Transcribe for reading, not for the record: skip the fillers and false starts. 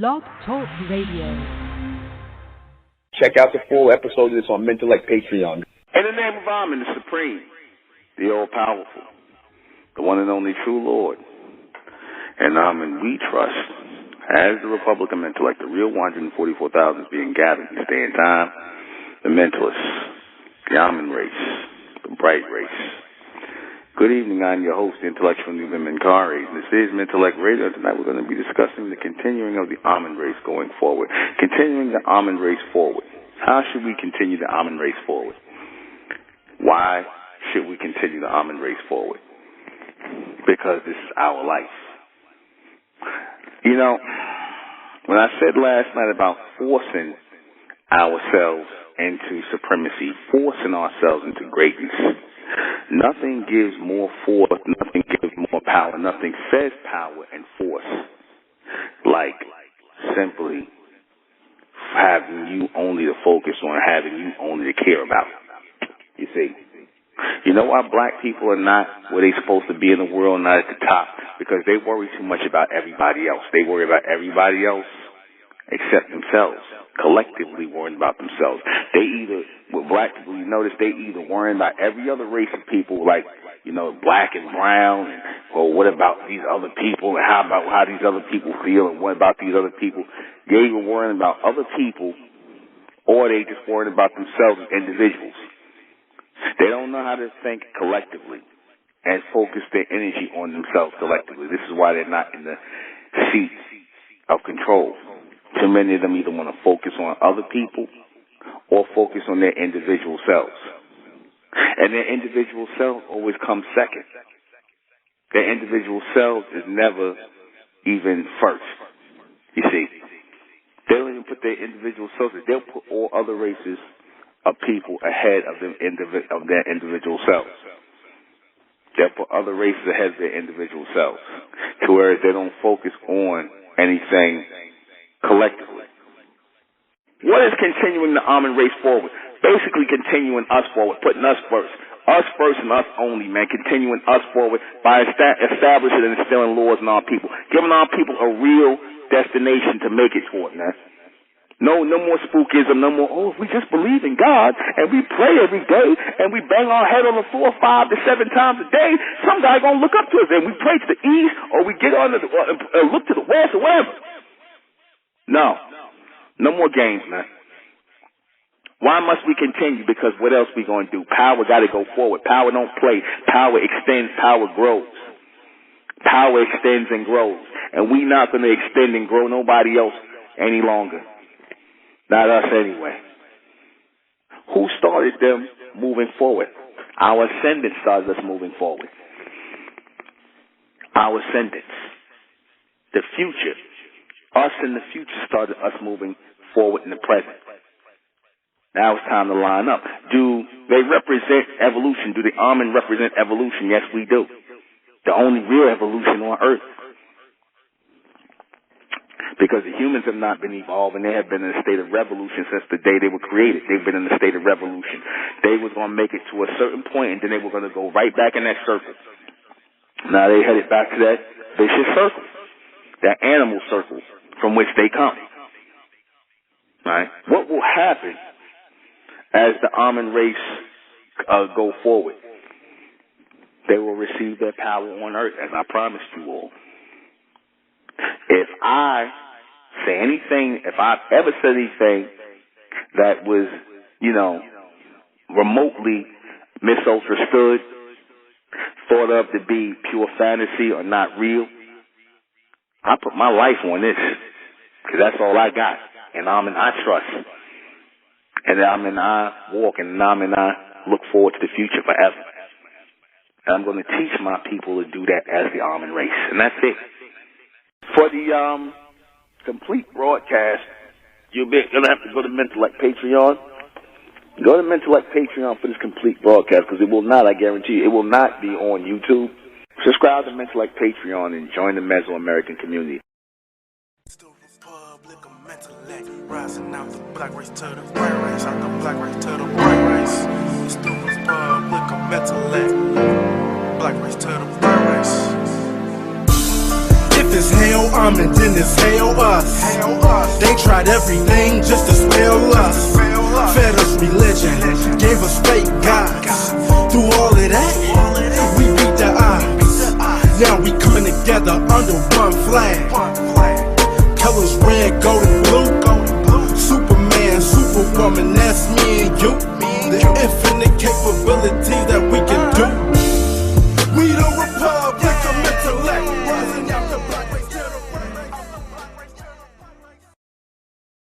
Blog Talk Radio. Check out the full episode of this on Mentellect Patreon. In the name of Ahmen, the Supreme, the All-Powerful, the one and only true Lord. And Ahmen we trust, as the Republican Mentellect, the real 144,000 is being gathered to stay in time, the Mentalists, the Ahmen race, the bright race. Good evening, I'm your host, the intellectual Nuben Menkari. This is Mentellect Radio. Tonight we're going to be discussing the continuing of the Ahmen race going forward. Continuing the Ahmen race forward. How should we continue the Ahmen race forward? Why should we continue the Ahmen race forward? Because this is our life. You know, when I said last night about forcing ourselves into supremacy, forcing ourselves into greatness, nothing gives more force, nothing gives more power, nothing says power and force like simply having you only to focus on, having you only to care about. You see, you know why black people are not where they're supposed to be in the world, not at the top? Because they worry too much about everybody else. They worry about everybody else except themselves, collectively worrying about themselves. They either, with black people, you notice they either worrying about every other race of people, like, you know, black and brown, and, or what about these other people, and how about how these other people feel, and what about these other people? They either worrying about other people, or they just worrying about themselves as individuals. They don't know how to think collectively and focus their energy on themselves collectively. This is why they're not in the seat of control. Too many of them either want to focus on other people or focus on their individual selves. And their individual self always comes second. Their individual selves is never even first. You see, they don't even put their individual selves. They'll put all other races of people ahead of their individual selves. They'll put other races ahead of their individual selves, to where they don't focus on anything collectively. What is continuing the Ahmen race forward? Basically continuing us forward, putting us first. Us first and us only, man. Continuing us forward by establishing and instilling laws in our people. Giving our people a real destination to make it toward, man. No more spookism, no more, if we just believe in God and we pray every day and we bang our head on the floor 5 to 7 times a day, some guy gonna look up to us and we pray to the east or we get on look to the west or wherever. No more games, man. Why must we continue? Because what else we gonna do? Power gotta go forward. Power don't play. Power extends, power grows. Power extends and grows. And we not gonna extend and grow nobody else any longer. Not us anyway. Who started them moving forward? Our ascendants started us moving forward. Our ascendants. The future. Us in the future started us moving forward in the present. Now it's time to line up. Do they represent evolution? Do the Ahmen represent evolution? Yes, we do. The only real evolution on Earth. Because the humans have not been evolving. They have been in a state of revolution since the day they were created. They've been in a state of revolution. They was going to make it to a certain point, and then they were going to go right back in that circle. Now they headed back to that vicious circle, that animal circle from which they come. Right? What will happen as the Ahmen race go forward? They will receive their power on Earth, as I promised you all. If I say anything, if I've ever said anything that was, remotely misunderstood, thought of to be pure fantasy or not real, I put my life on this, because that's all I got. And Ahmen I trust. And Ahmen I walk, and Ahmen I look forward to the future forever. And I'm going to teach my people to do that as the Ahmen race. And that's it. For the complete broadcast, you're going to have to go to Mentellect Patreon. Go to Mentellect Patreon for this complete broadcast, because it will not, I guarantee you, it will not be on YouTube. Subscribe to Mentellect Patreon and join the Mesoamerican community. It's the Republic of Mentellect, rising out the black race to the white race, out the black race to the white race. It's the Republic of Mentellect, black race to the white race. If it's hell, come and then it's hail us. They tried everything just to spell us. Fed us religion, gave us fake gods. Through all of that, we beat the odds. Now we coming together under one flag. Colors red, gold, and blue. Superman, Superwoman, that's me and you. The infinite capability